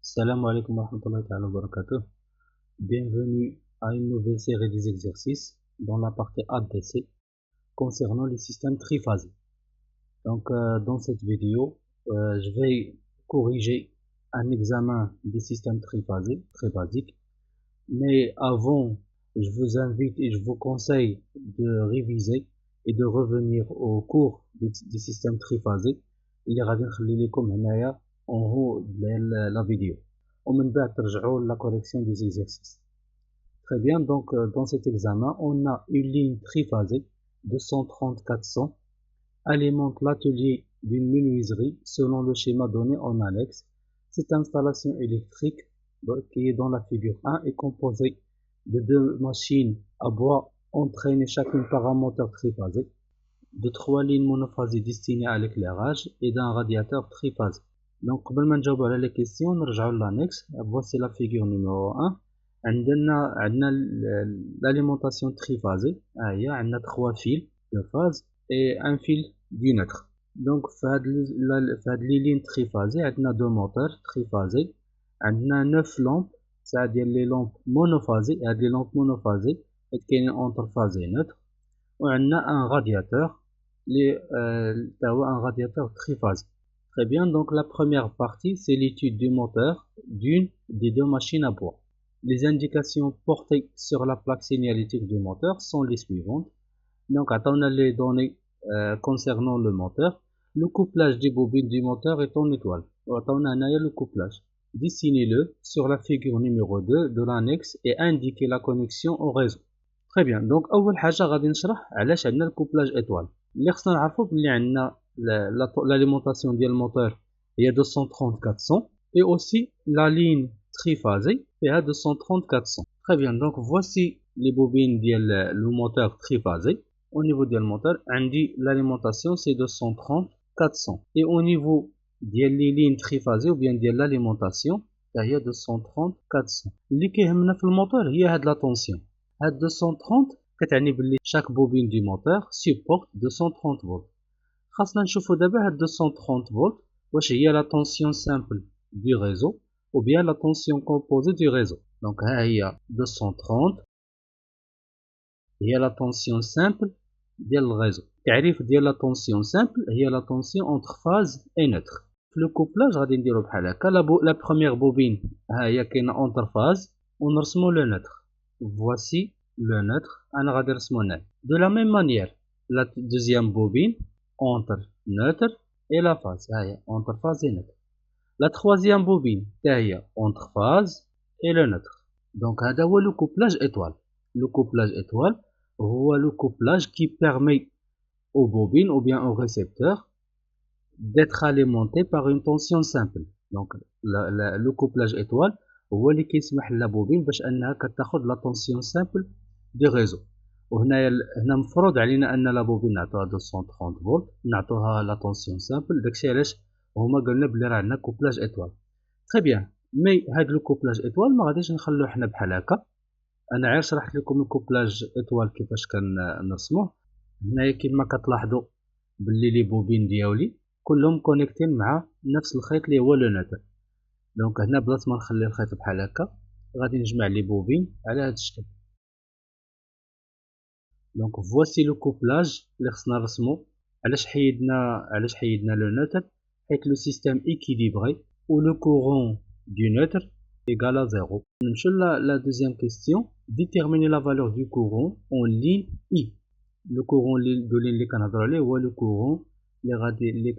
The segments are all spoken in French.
Salam alaikum wa rahmatullahi wa barakatuh. Bienvenue à une nouvelle série des exercices dans la partie ADC concernant les systèmes triphasés. Donc, dans cette vidéo, je vais corriger un examen des systèmes triphasés, très basique. Mais avant, je vous invite et je vous conseille de réviser et de revenir au cours des systèmes triphasés. اللي غادي نخلي لكم هنايا en haut de la vidéo. ومن بعد ترجعوا la correction des exercices. Très bien, donc dans cet examen, on a une ligne triphasée de 130-400 alimente l'atelier d'une menuiserie selon le schéma donné en annexe. Cette installation électrique qui est dans la figure 1 est composée de deux machines à bois entraînées chacune par un moteur triphasé, de trois lignes monophasées destinées à l'éclairage et d'un radiateur triphasé. Donc, قبل ما نجاوب على les questions, نرجعوا l'annexe. Voici la figure numéro 1. عندنا l'alimentation triphasée. هي عندنا trois fils de phase et un fil du neutre. Donc, في هاد les lignes triphasées, عندنا deux moteurs triphasés. عندنا 9 lampes, c'est-à-dire les lampes monophasées. هاد les lampes monophasées كاينين entre phase et neutre. وعندنا un radiateur, un radiateur triphasé. Très bien, donc la première partie, c'est l'étude du moteur d'une des deux machines à bois. Les indications portées sur la plaque signalétique du moteur sont les suivantes. Donc, attendons les données concernant le moteur. Le couplage des bobines du moteur est en étoile. Attendons le couplage. Dessinez-le sur la figure numéro 2 de l'annexe et indiquez la connexion au réseau. Très bien, donc أول حاجة غادي نشرح علاش عندنا الكوبلاج étoile. اللي خصنا نعرفو بلي عندنا l'alimentation ديال الموتور هي 230-400 et aussi la ligne triphasée فيها 230-400. Très bien, donc voici les bobines ديال le moteur triphasé. Au niveau ديال الموتور عندي l'alimentation c'est 230-400 et au niveau ديال les lignes triphasées ou bien ديال l'alimentation هي 230-400. اللي كيهمنا في الموتور هي هاد لا طونسيون. هاد 230 كتعني بلي chaque bobine du moteur supporte 230 volts. خاصنا نشوفو دابا هاد 230 volts واش هي la tension simple du réseau ou bien la tension composée du réseau. Donc ها هي 230 هي la tension simple ديال الريزو. التعريف ديال la tension simple هي la tension entre phase et neutre. في لو كوبلاج غادي نديرو بحال هكا. la première bobine ها هي كاينه entre phase ونرسمو le neutre. Voici le neutre. De la même manière, la deuxième bobine entre neutre et la phase. Entre phase et neutre. La troisième bobine entre phase et le neutre. Donc, c'est le couplage étoile. Le couplage étoile, c'est le couplage qui permet aux bobines ou bien au récepteur d'être alimenté par une tension simple. Donc, le couplage étoile, هو اللي كيسمح للبوبين باش انها كتاخذ لا طونسيون سامبل دي ريزو. وهنا مفروض علينا ان لا بوبين نعطوها 230 فولت نعطوها لا طونسيون سامبل. داكشي علاش هما قالنا بلي راه عندنا كوبلاج ايطوال. تري بيان، مي هاد لو كوبلاج ايطوال ما غاديش نخلوه حنا بحال هكا. انا عير شرحت لكم الكوبلاج ايطوال كيفاش كنرسموه. هنايا كما كتلاحظوا بلي لي بوبين ديالي كلهم كونيكتين مع نفس الخيط اللي هو لو نوتر. دونك هنا بلاص ما نخلي الخيط بحال هكا غادي نجمع لي بوبين على هذا الشكل. دونك فواسي لو كوبلاج اللي خصنا نرسمو. علاش حيدنا لو نوتر؟ حيت لو سيستيم équilibré ou le courant du neutre égale à 0. نمشيو لا دوزيام كيستيون. déterminer la valeur du courant en ligne I. le courant اللي كنهضروا عليه هو le courant اللي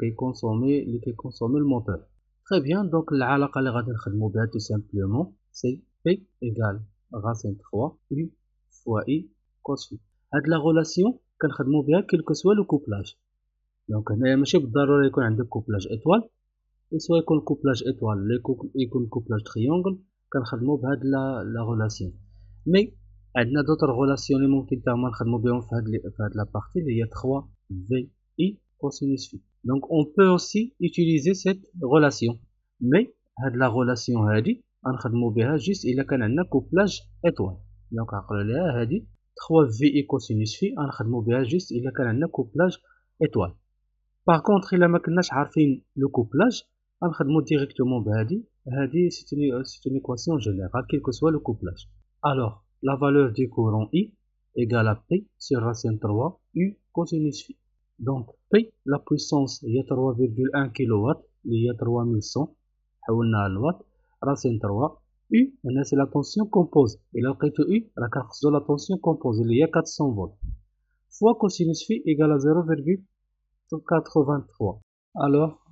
كيكونسومي الموتور. Très bien, donc العلاقة اللي غادي نخدمو بها tout simplement c'est P égale racine 3 U fois I cos phi. هاد لا غولاسيون كنخدمو بها كيل كو سوا لو كوبلاج. دونك هنايا ماشي بالضرورة يكون عندك كوبلاج ايطوال، سوا يكون كوبلاج ايطوال ولا يكون كوبلاج تريونغل كنخدمو بهاد لا غولاسيون. مي عندنا دوطر غولاسيون اللي ممكن حتى هما نخدمو بهم في هاد لا بارتي اللي هي 3 في I cosinus phi. Donc on peut aussi utiliser cette relation. Mais هاد لا relation هادي غنخدمو بها جوست الا كان عندنا كوبلاج ايطوال. دونك عقلوا ليها هادي 3 في اي كوسينوس في غنخدمو بها جوست الا كان عندنا كوبلاج ايطوال. باغ كونطخ الا ما كناش عارفين لو كوبلاج غنخدمو ديريكتومون بهادي C'est une équation générale, quel que soit le couplage. Alors, la valeur du courant I égale à P sur racine 3 U cosinus phi. Donc, P, la puissance, il y a 3,1 kW, il y a 3100, حولناها للوات, racine 3, U, c'est la tension composée. Et là, U, la tension composée, il y a 400 volts. Fois cosinus phi égale à 0,83. Alors,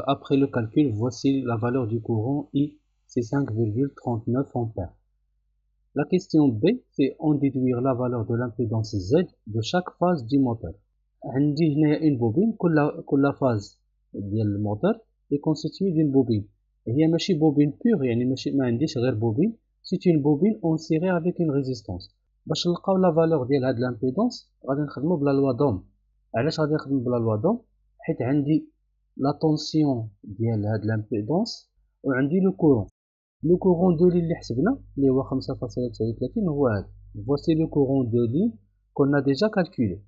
après le calcul, voici la valeur du courant I, c'est 5,39 ampères. La question B, c'est en déduire la valeur de l'impédance Z de chaque phase du moteur. عندي هنا une bobine, كل phase ديال الموتور est constituée d'une bobine. هي ماشي bobine pure, يعني ماشي ما عنديش غير bobine, c'est une bobine en série avec une résistance. باش نلقاو la valeur ديال هاد l'impédance غادي نخدمو بلا لوا دوم. علاش غادي نخدم بلا لوا دوم؟ حيت عندي la tension ديال هاد l'impédance وعندي le courant. Le courant de ligne اللي حسبنا اللي هو 5,39 هو هذا. Voici le courant de ligne qu'on a déjà calculé.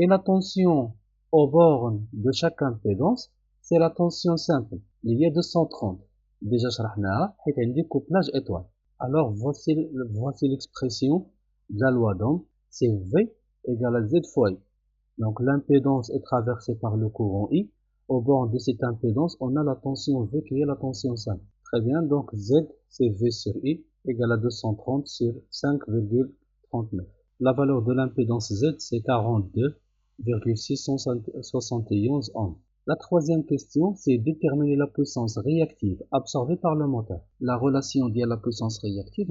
Et la tension aux bornes de chaque impédance, c'est la tension simple. Il y a 230. Déjà شرحناها حيت عندي couplage étoile. Alors voici l'expression de la loi d'Ohm, c'est V égale à Z fois I. Donc l'impédance est traversée par le courant I. Au bord de cette impédance, on a la tension V qui est la tension simple. Très bien, donc Z c'est V sur I égale à 230 sur 5,39. La valeur de l'impédance Z c'est 42,671 ohms. La troisième question, c'est déterminer la puissance réactive absorbée par le moteur. La relation de la puissance réactive,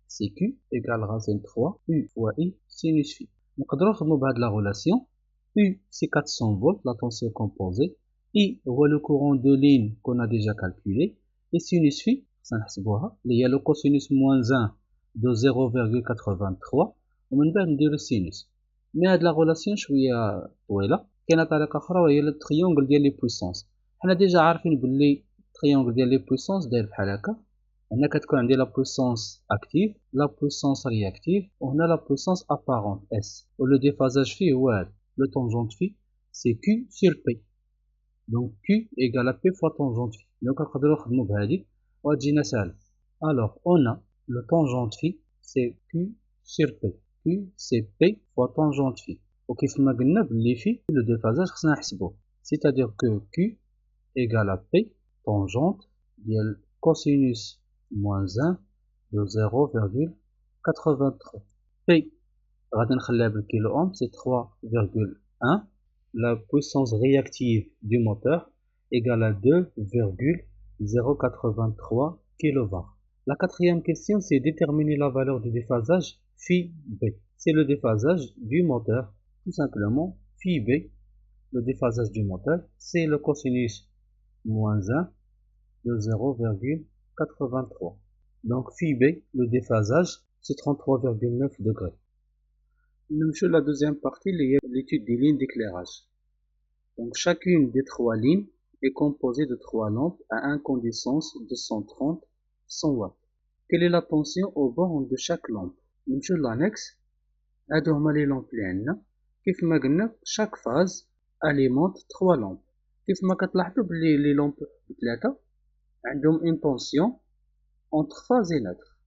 c'est Q égale racine 3 U fois I sinus phi. نقدروا نخدموا بهاد la relation. U c'est 400 volts, la tension composée. I هو le courant de ligne qu'on a déjà calculé. Et sinus phi, سنحسبوها, il y a le cosinus moins 1 de 0,83 ومن بعد نديرو sinus. مي هاد لا غولاسيون شويه طويله. كاينه طريقه اخرى وهي التريونغل ديال لي بويسونس. حنا ديجا عارفين بلي التريونغل ديال لي بويسونس داير بحال هكا. هنا كتكون عندي لا بويسونس اكتيف, لا بويسونس رياكتيف, وهنا لا بويسونس ابارونت اس. ولو ديفازاج فيه هو هذا. لو طونجونت فيه سي كيو سور بي. دونك كيو ايكال ا بي فوا طونجونت فيه. دونك نقدروا نخدموا بهذه وتجينا ساهله. الوغ اون لو طونجونت فيه سي كيو سور بي. Q c'est P fois tangente phi. وكيف ما قلنا باللي في le déphasage خصنا نحسبوه. C'est-à-dire que Q égale à P tangente ديال cosinus moins 1 de 0,83. P غادي نخليها بالكيلو اوم c'est 3,1. La puissance réactive du moteur égale à 2,083 kW. La quatrième question, c'est déterminer la valeur du déphasage phi B. C'est le déphasage du moteur, tout simplement. Phi B, le déphasage du moteur, c'est le cosinus moins 1 de 0,83. Donc phi B, le déphasage, c'est 33,9 degrés. Sur la deuxième partie, il y a l'étude des lignes d'éclairage. Donc chacune des trois lignes est composée de trois lampes à incandescence de 130 100 watts. Quelle est la tension au bord de chaque lampe? نمشيو l'annexe. هادو هما لي لامب اللي عندنا. كيف ما قلنا chaque phase alimente 3 lampes. كيف ما كتلاحظوا بلي لي لامب ثلاثه عندهم une tension entre phase et neutre.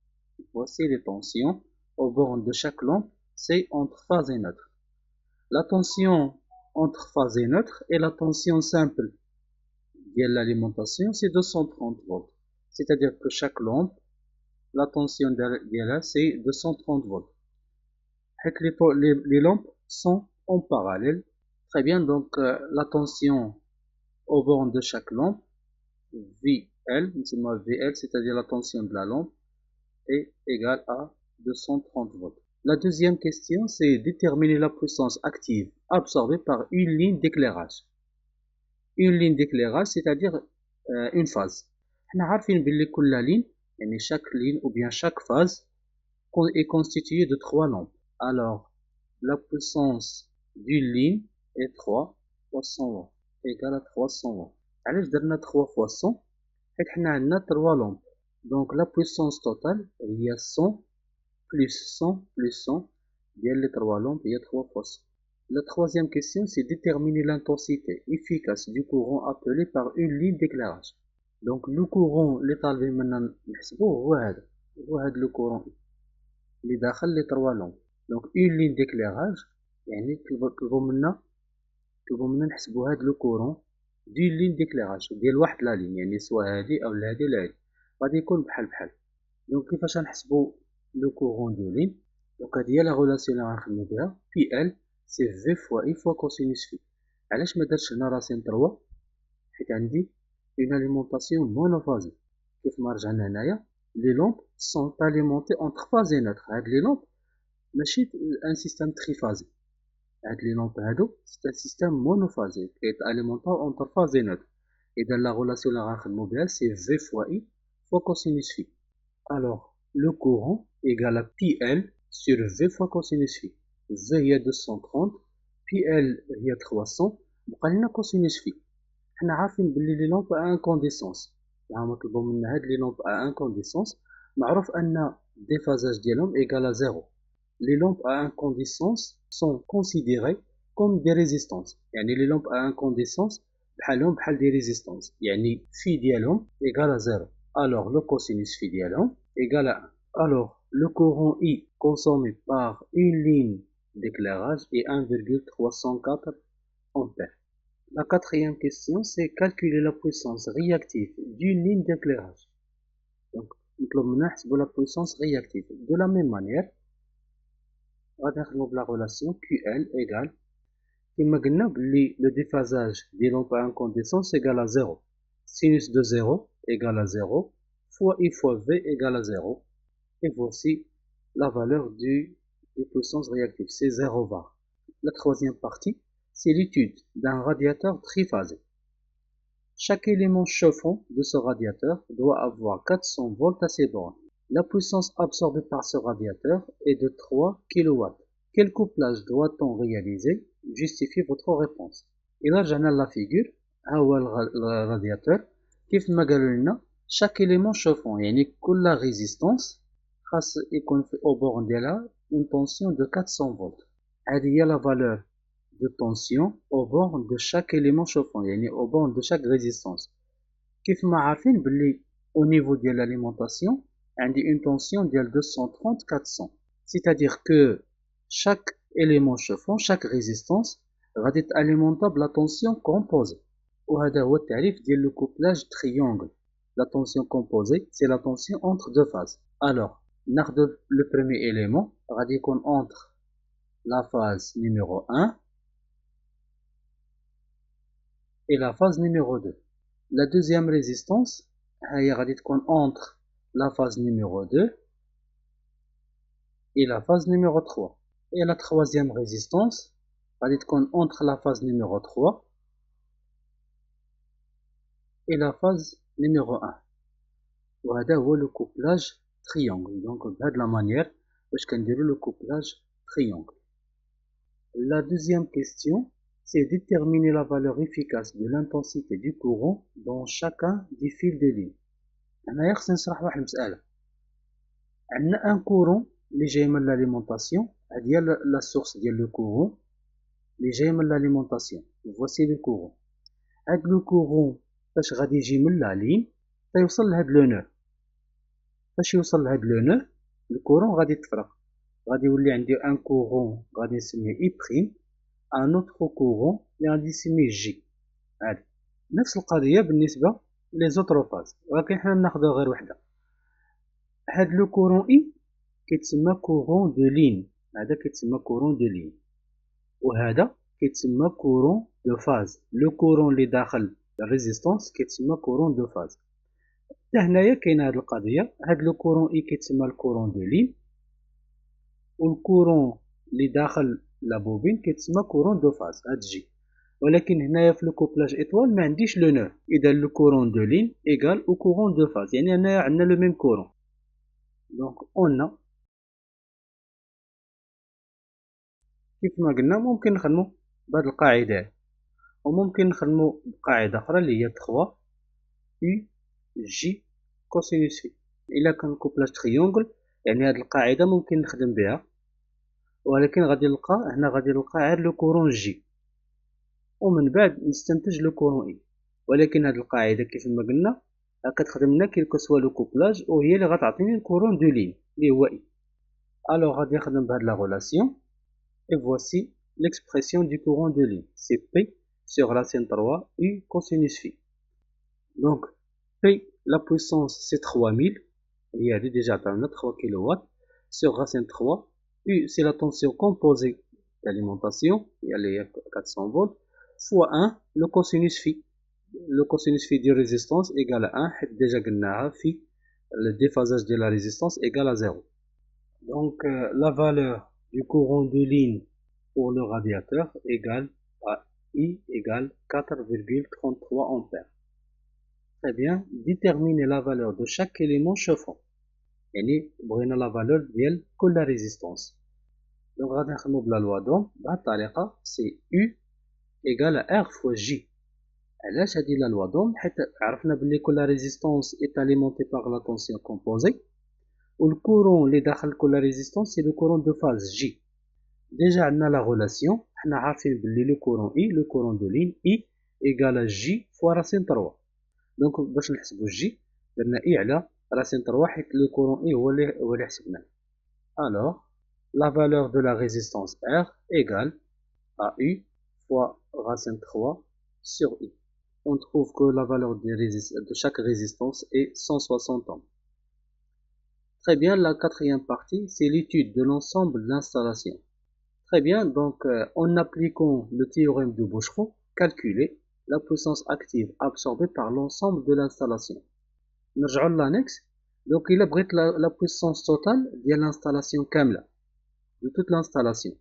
Voici les tensions au bord de chaque lampe, c'est entre phase et neutre. La tension entre phase et neutre et la tension simple de l'alimentation, c'est 230 volts. C'est-à-dire que chaque lampe, la tension d'elle, c'est 230 volts. Les lampes sont en parallèle. Très bien, donc la tension au bord de chaque lampe, VL, c'est-à-dire la tension de la lampe, est égale à 230 volts. La deuxième question, c'est déterminer la puissance active absorbée par une ligne d'éclairage. Une ligne d'éclairage, c'est-à-dire une phase. احنا عارفين بلي كل ligne, يعني chaque ligne ou bien chaque phase est constituée de 3 lampes. Alors, la puissance d'une ligne est 3 fois 100 watts, égale à 300 watts. علاش درنا 3 fois 100 حيت حنا عندنا 3 lampes. Donc la puissance totale هي 100 plus 100 plus 100 ديال les 3 lampes هي 3 fois 100. La troisième question, c'est déterminer l'intensité efficace du courant appelé par une ligne d'éclairage. دونك لو كورون اللي طالبين منا نحسبوه هو هذا لو كورون اللي داخل لي 3 لومب. دونك اون لين ديكليراج، يعني طلبوا منا نحسبوا هاد لو كورون دون لين ديكليراج ديال واحد لا لين، يعني سوا هادي اولا هادي ولا هادي، غادي يكون بحال بحال. دونك كيفاش غنحسبوا لو كورون دو لين؟ دونك هادي هي لا غولاسيون اللي غنخدمو بها، بي ال سي في فوا اي فوا كوسينوس في. علاش ما درتش هنا راسين 3؟ حيت عندي اون اليمونطاسيون مونوفازي. كيف ما رجعنا هنايا لي لومب سون اليمونتي اونتر فازي نوتر. هاد لي لومب ماشي ان سيستيم تريفازي، هاد لي لومب هادو سي ان سيستيم مونوفازي كيتاليمونطاو اونتر فازي نوتر. اذا لا غولاسيون اللي غنخدمو بها سي في فوا اي فوا كوسينوس في. الوغ لو كورون ايكال بي ال sur V fois cosinus phi. V هي 230، بي ال هي 300، بقى لنا كوسينوس في. حنا عارفين بلي لي لومب ا انكونديسونس، هما طلبوا منا هاد لي لومب ا انكونديسونس. معروف ان ديفازاج ديالهم ايكال زيرو. لي لومب ا انكونديسونس سون كونسيديري كوم دي ريزيستونس، يعني لي لومب ا انكونديسونس بحالهم بحال دي ريزيستونس، يعني في ديالهم ايكال زيرو. الوغ لو كوسينوس في ديالهم ايكال 1. Alors, le courant I consommé par une ligne d'éclairage est 1,304 ampères. La quatrième question, c'est calculer la puissance réactive d'une ligne d'éclairage. Donc, nous avons la puissance réactive. De la même manière, on va la relation QL égale, le déphasage des lampes à incandescence égale à 0. Sinus de 0 égale à 0, fois I fois V égale à 0. Et voici la valeur de puissance réactive, c'est 0 var. La troisième partie, c'est l'étude d'un radiateur triphasé. Chaque élément chauffant de ce radiateur doit avoir 400 volts à ses bornes. La puissance absorbée par ce radiateur est de 3 kW. Quel couplage doit-on réaliser? Justifiez votre réponse. Et là, j'en ai la figure, le radiateur, كيف ما قالوا لنا chaque élément chauffant يعني كل résistance خاص يكون في au borne ديالها une tension de 400 volts. هذه هي la valeur de tension au borne de chaque élément chauffant يعني au borne de chaque résistance. كيف ما عارفين باللي au niveau ديال l'alimentation عندي une tension ديال 230-400. C'est-à-dire que chaque élément chauffant, chaque résistance غادي تاليمونطا بلا tension composée. وهذا هو التعريف ديال le couplage triangle. La tension composée, c'est la tension entre deux phases. Alors, le premier élément غادي يكون entre la phase numéro 1 et la phase numéro 2. La deuxième résistance هي غادي تكون entre la phase numéro 2 et la phase numéro 3. Et la troisième résistance غادي تكون entre la phase numéro 3 et la phase numéro 1. وهذا هو le couplage triangle. Donc بهذه la manière باش كنديروا le couplage triangle. La deuxième question, c'est déterminer la valeur efficace de l'intensité du courant dans chacun des fils de ligne. هنايا خصني نشرح واحد المسألة. عندنا un courant اللي جاي من l'alimentation، هذه هي la source ديال le courant اللي جاي من l'alimentation. Voici le courant. هاد le courant فاش غادي يجي من la ligne تيوصل لهاد لو نو. فاش يوصل لهاد لو نو الكورون غادي يتفرق، غادي يولي عندي ان كورون غادي نسميه اي بريم، ان اوتر كورون اللي غادي نسميه جي. عادي نفس القضيه بالنسبه لي زوتر فاز، ولكن حنا ناخذ غير وحده. هاد لو كورون اي كيتسمى كورون دو لين، هذا كيتسمى كورون دو لين، وهذا كيتسمى كورون دو فاز. لو كورون اللي داخل الريزيستانس كيتسمى كورون دو فاز. هنايا كاينه هاد القضيه، هاد لو كورون اي كيتسمى الكورون دو لين، والكورون اللي داخل لا بوبين كيتسمى كورون دو فاز، هاد جي. ولكن هنايا في لو كوبلاج ايطوال ما عنديش لو نو، اذا لو كورون دو لين ايكال او كورون دو فاز، يعني هنايا عندنا لو ميم كورون. دونك اون كيف ما قلنا ممكن نخدمو بهاد القاعده، وممكن نخدمو بقاعده اخرى اللي هي 3 يو جي كوسينوس في. الا كان كوبلاج تريونغل يعني هاد القاعده ممكن نخدم بها، ولكن غادي نلقى هنا غادي نلقى غير لو كورون جي، ومن بعد نستنتج لو كورون اي. ولكن هاد القاعده كيف ما قلنا راك تخدم كيل كو سوا لو كوبلاج وهي اللي غتعطيني الكورون دو لين اللي هو اي. الوغ غادي نخدم بهاد لا غولاسيون et voici l'expression du courant de ligne, c'est P sur racine 3 U cosinus phi. Donc P, la puissance c'est 3000, il y a déjà 3 kW sur racine 3. U c'est la tension composée d'alimentation, il y a les 400 volts, fois 1 le cosinus phi. Le cosinus phi de résistance égale à 1, déjà phi, le déphasage de la résistance égale à 0. Donc la valeur du courant de ligne pour le radiateur égale à I égale 4,33 ampères. Très bien, déterminer la valeur de chaque élément chauffant. يعني بغينا la valeur ديال كل résistance. Donc غادي نخدمو بلا لوا دوم بهاد الطريقة سي U égale à R fois J. علاش هادي لا لوا دوم؟ حيت عرفنا بلي كل résistance est alimentée par la tension composée والكورون اللي داخل كل résistance c'est le courant de phase J. Déjà عندنا la relation حنا عارفين بلي le courant I le courant de ligne I égale à J fois racine 3. Donc باش نحسبو J درنا I على racine 3 حيت le courant I هو اللي حسبناه. Alors la valeur de la résistance R égale à U fois racine 3 sur I. On trouve que la valeur de chaque résistance est 160 ohms. Très bien, la quatrième partie, c'est l'étude de l'ensemble de l'installation. Très bien, donc en appliquant le théorème de Boucheron, calculer la puissance active absorbée par l'ensemble de l'installation. نرجعوا l'annexe. Donc il a pris la puissance totale de l'installation كاملة, de toute l'installation.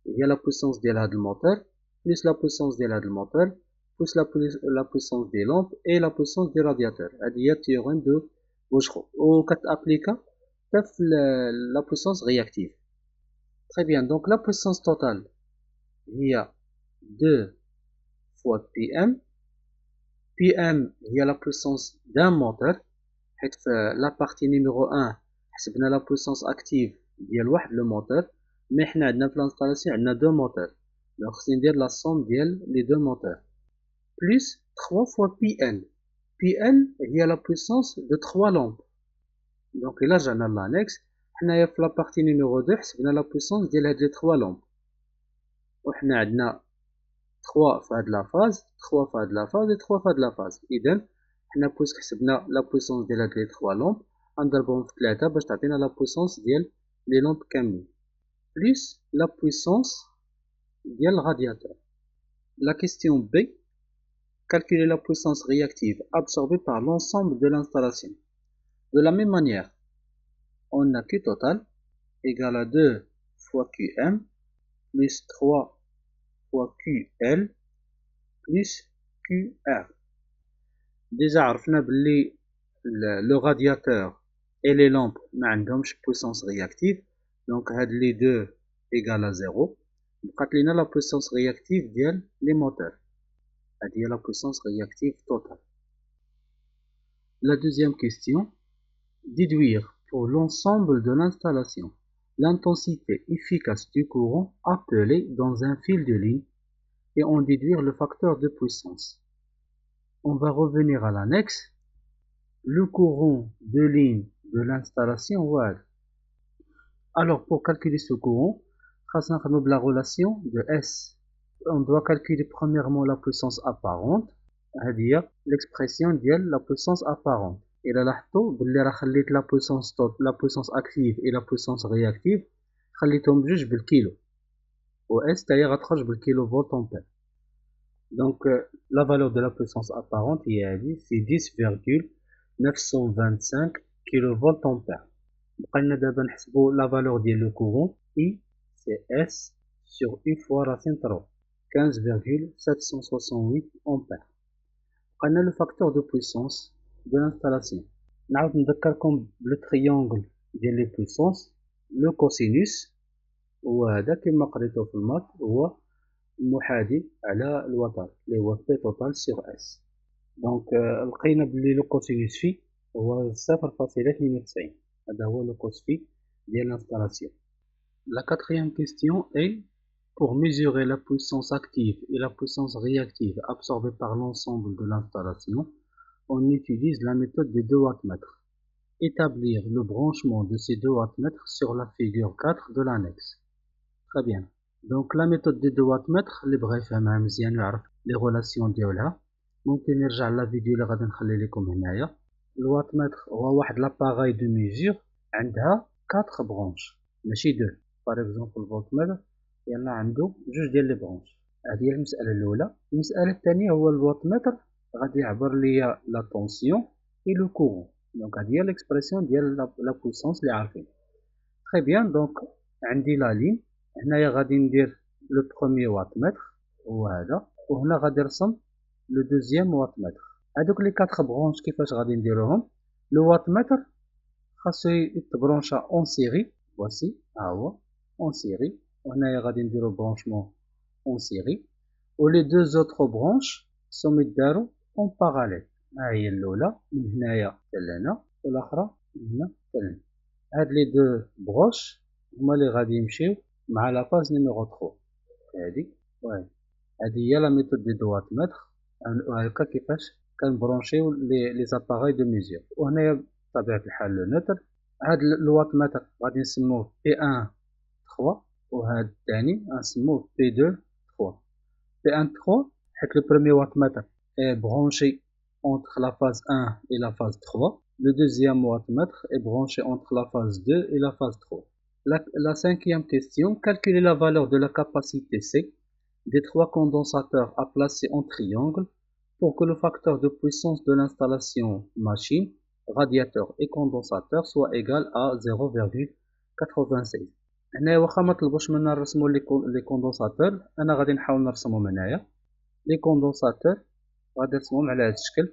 Il y a la puissance de la moteur, plus la puissance de la moteur, plus la puissance des lampes et la puissance des radiateurs. C'est le théorème de Boucheron. Au cas appliqué, la puissance réactive. Très bien, donc la puissance totale, il y a 2 fois PM. PM, il y a la puissance d'un moteur. La partie numéro 1, c'est la puissance active ديال واحد le moteur. Mais حنا عندنا في l'installation عندنا 2 moteurs. Donc c'est dire la somme ديال les 2 moteurs. Plus 3 fois PN. PN, il y a la puissance de 3 lampes. Donc là j'ai l'annexe. حنايا في la partie numéro 2 حسبنا la puissance ديال هاد les 3 lampes. وحنا عندنا 3 في هاد la phase, 3 في هاد la phase et 3 في هاد la phase. إذن حنا بويسك حسبنا la puissance ديال هاد les 3 lampes غنضربهم في 3 باش تعطينا la puissance ديال les lampes كاملين. Plus la puissance ديال radiateur. La question B. Calculer la puissance réactive absorbée par l'ensemble de l'installation. De la même manière, on a Q total égale à 2 fois QM plus 3 fois QL plus QR. Déjà عرفنا بلي le radiateur et les lampes ما عندهمش puissance réactive, donc هاد les deux égale à 0. بقات لينا la puissance réactive ديال les moteurs. هذه la puissance réactive totale. La deuxième question, déduire pour l'ensemble de l'installation l'intensité efficace du courant appelé dans un fil de ligne et en déduire le facteur de puissance. On va revenir à l'annexe. Le courant de ligne de l'installation, voilà. Alors pour calculer ce courant, la relation de S. On doit calculer premièrement la puissance apparente, c'est-à-dire l'expression de la puissance apparente. Et là, la puissance active et la puissance réactive, خليتهم بجوج بالكيلو. و S تاهي غتخرج بالكيلوفولت ampère. Donc la valeur de la puissance apparente c'est 10,925 kV ampère. بقى لنا دابا نحسبوا la valeur ديال le courant I c'est S sur U fois racine 3, 15,768 ampères. بقى لنا le facteur de puissance de l'installation. نعاود نذكركم le triangle ديال les puissances. Le cosinus هو هذا كما قريتو في المات هو محاذي على الوتر اللي هو P total sur S. Donc لقينا بلي le cosinus phi هو 0,92. هذا هو le cos phi ديال l'installation. La quatrième question est pour mesurer la puissance active et la puissance réactive absorbée par l'ensemble de l'installation, on utilise la méthode des 2 wattmètres. Établir le branchement de ces 2 wattmètres sur la figure 4 de l'annexe. Très bien. Donc la méthode des 2 wattmètres اللي بغى يفهمها مزيان ويعرف les relations ديالها ممكن يرجع لا فيديو اللي غادي نخلي لكم هنايا. الواتمتر هو واحد لاباغاي دو ميزور عندها 4 برونش ماشي 2. باغ اكزومبل الفولتمتر يلا عنده جوج ديال لي برونش. هذه هي المسألة الأولى. المسألة الثانية هو الفولتمتر غادي يعبر ليا لا طونسيون اي لو كورون. دونك هذه هي ليكسبرسيون ديال لا بويسونس اللي عارفين. تري بيان. دونك عندي لا لين هنايا غادي ندير لو بروميي واتمتر هو هذا وهنا غادي نرسم لو دوزيام واتمتر. هادوك لي 4 برونش كيفاش غادي نديروهم؟ لو واتمتر خاصو يتبرونشا اون سيري. فواسي ها هو اون سيري وهنايا غادي نديرو برونشمون اون سيري و لي دو زوطخ برونش سوم يدارو اون باراليل. ها هي الاولى من هنايا حتى لهنا والاخرى من هنا حتى لهنا. هاد لي دو بروش هما لي غادي يمشيو مع لا فاز نيميرو 3. هادي وهادي. هادي هي لا ميثود دي دو واتمتر. هاكا كيفاش كنبرونشيو لي زاباغاي دو ميزور. وهنايا بطبيعة الحال لو نوتر. هاد الواتمتر غادي نسموه بي 1 3 وهاد الثاني غنسموه بي 2 3. بي 1 3 حيت لو بروميي واتمتر est branché entre la phase 1 et la phase 3. Le deuxième wattmètre est branché entre la phase 2 et la phase 3. La cinquième question, calculer la valeur de la capacité C des 3 condensateurs à placer en triangle pour que le facteur de puissance de l'installation machine, radiateur et condensateur soit égal à 0,96. هنا واخا ما طلبوش منا نرسمو لي كوندونساتور انا غادي نحاول نرسمهم هنايا. لي كوندونساتور غادي نرسمهم على هذا الشكل.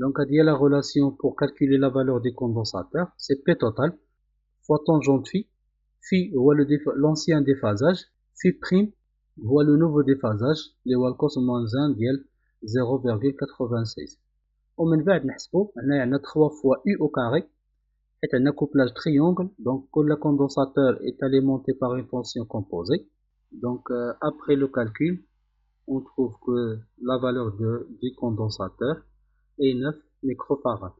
Donc هذه هي la relation pour calculer la valeur des condensateurs, c'est P total fois tangente phi. Phi هو l'ancien déphasage, phi prime هو le nouveau déphasage اللي هو الكوس moins 1 ديال 0,96. ومن بعد نحسبو هنايا عندنا 3 fois U au carré حيت عندنا couplage triangle. Donc كل condensateur est alimenté par une tension composée. Donc après le calcul on trouve que la valeur du condensateur est 9 microfarads.